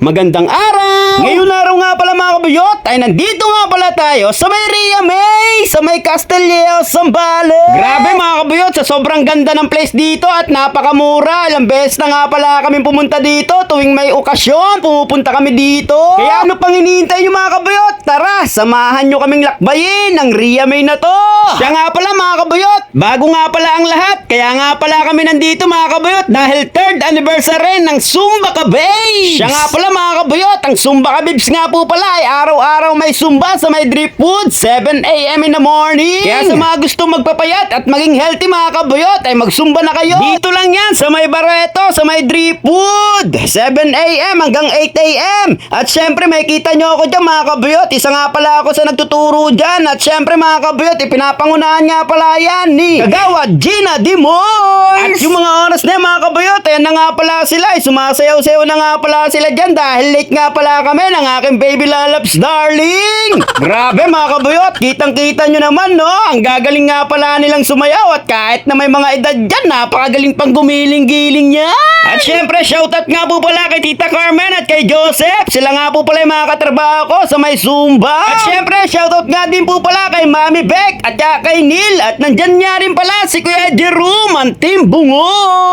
Magandang araw! Ngayon araw nga pala mga kabuyot ay nandito nga pala tayo sa may Ria May, sa may Castillejo, Zambales. Grabe mga kabuyot, sa sobrang ganda ng place dito at napakamura. Ilang beses na nga pala kami pumunta dito tuwing may okasyon, pumupunta kami dito. Kaya ano pang hinihintay nyo mga kabuyot? Tara, samahan nyo kaming lakbayin ng Ria May na to. Siya nga pala mga kabuyot, bago nga pala ang lahat, kaya nga pala kami nandito mga kabuyot dahil 3rd anniversary ng Zumba Kababes. Siya nga pala mga kabuyot, ang Zumba Kababes nga po pala ay araw-araw may Zumba sa may Driftwood, 7 a.m. in the morning. Kaya sa mga gusto magpapayat at maging healthy mga kabuyot ay mag-Zumba na kayo. Dito lang yan sa may Barreto, sa may Driftwood, 7 a.m. hanggang 8 a.m. At syempre may kita nyo ako dyan mga kabuyot, isa nga pala ako sa nagtuturo dyan. At syempre mga kabuyot, ipinapangunahan nga pala yan ni Kagawad Gina Dimoy. At yung mga oras na yan mga kabuyot, ayan na nga pala sila, sumasayaw-sayaw na nga pala sila dyan dahil late nga pala kami ng aking baby lalaps darling. Grabe mga kabuyot, kitang-kita nyo naman no, ang gagaling nga pala nilang sumayaw at kahit na may mga edad dyan, napakagaling pang gumiling-giling niya. At syempre shoutout nga po pala kay Tita Carmen at kay Joseph, sila nga po pala yung mga katrabaho ko sa may Zumba. At syempre shoutout nga din po pala kay Mami Beck at kay Neil at nandyan nga rin pala si Kuya Jerome, ang Team Bungo.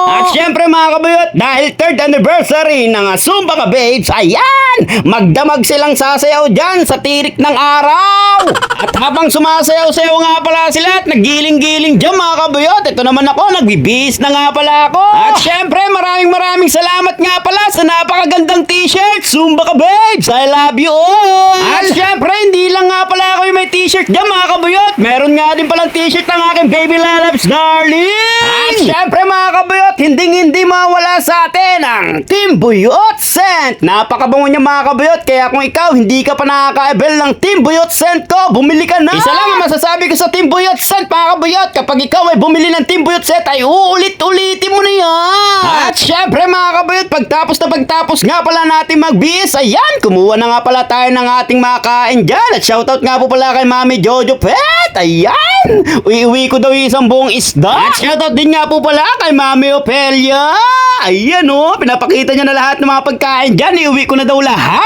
At syempre mga kabuyot, dahil 3rd anniversary ng Zumba Kababes, ayan, magdamag silang sasayaw dyan sa tirik ng araw. At habang sumasayaw-sayaw nga pala sila at naggiling-giling dyan mga kabuyot, ito naman ako, nagbibihis na nga pala ako. At syempre maraming salamat nga pala sa napakagandang t-shirt Zumba Kababes, I love you all. At syempre hindi lang nga pala ako yung may t-shirt dyan mga kabuyot, meron nga din palang t-shirt ng aking baby lalaps darling. At syempre mga kabuyot, hindi mawala sa atin ang Team Buyot Scent. Napakabango niya mga kabuyot, kaya kung ikaw hindi ka pa nakaka-avail ng Team Buyot Scent ko, bumili ka na. Isa lang ang masasabi ko sa Team Buyot Scent mga kabuyot, kapag ikaw ay bumili ng Team Buyot Scent ay uulit-ulitin mo na yan. At syempre mga kabuyot, pagtapos nga pala natin magbihis, ayan, kumuha na nga pala tayo ng ating makain dyan. At shoutout nga po pala kay Mami Jojo Pet, ayan, uwi ko daw yung isang buong isda. At shoutout din nga po pala kay Mami Opelia, ayan o, pinapakita niya na lahat ng mga pagkain dyan, iuwi ko na daw lahat.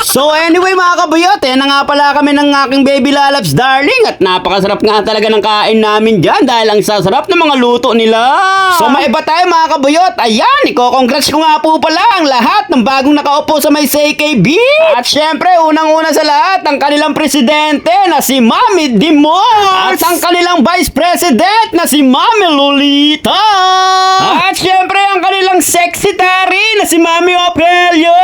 So anyway mga kabuyot, na nga pala kami ng aking baby lalaps darling at napakasarap nga talaga ng kain namin dyan dahil ang sasarap ng mga luto nila. So maiba tayo mga kabuyot, ayan, iko-congrats ko nga po pala ang lahat ng bagong nakaupo sa may CKB. At syempre unang-una sa lahat ang kanilang presidente na si Mami Dimos at ang kanilang vice president na si Mami Lolita. At syempre ang kanilang secretary na si Mami Opelia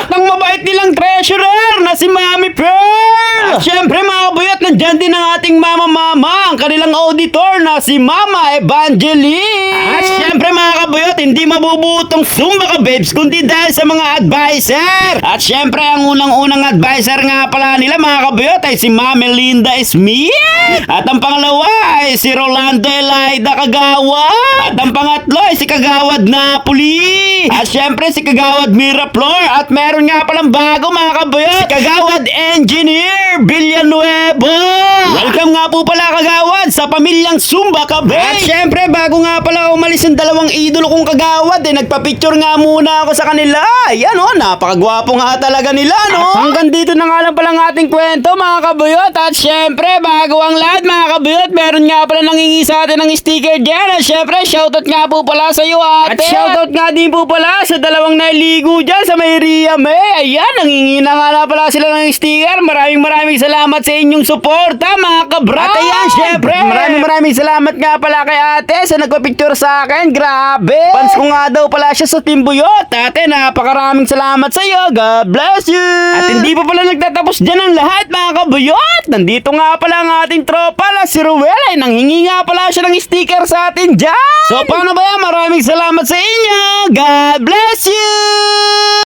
at ang mabait nilang treasurer na si Mami Pearl. At syempre mga kabuyot, nandyan din ang ating mama, ang kanilang auditor na si Mama Evangeline. At syempre mga kabuyot, hindi mabubutong Zumba Kababes kundi dahil sa mga advisor. At syempre ang unang-unang advisor nga pala nila mga kabuyot ay si Mami Linda Smith. At ang pangalawa ay si Rolando Elaida Kagawad. At ang pangatlo ay si Kagawad Napoli. At syempre si Kagawad Miraflor. At meron nga palang bago mga kabuyot, si Kagawad Engineer Villanueva. Welcome nga po pala Kagawad sa pamilyang Zumba Kababes. At syempre bago nga pala umalis yung dalawang idolo kong Kagawad, nagpa-picture nga muna ako sa kanila. Ayan o, napakagwapo nga talaga nila no. At hanggang dito na nga lang palang ating kwento mga kabuyot. At syempre bago ang lahat mga kabuyot, meron nga pala nangingi sa atin ng sticker dyan. At syempre shoutout nga po pala sa iyo ate. At shoutout nga din po pala sa dalawang nailigo dyan sa may Ria May. Ayan, nangingi na nga pala sila ng sticker. Maraming salamat sa inyong suporta mga kabra. At ayan syempre, maraming salamat nga pala kay ate sa nagpa-picture sa akin. Grabe, fans ko nga daw pala siya sa Team Buyot. Ate, napakaraming salamat sa iyo. God bless you. At hindi pa pala nagtatapos dyan ang lahat mga kabuyot. Nandito nga pala ang ating tropa na si Ruel ay nanghingi nga pala siya ng sticker sa atin dyan. So paano ba yan? Maraming salamat sa inyo. God bless you.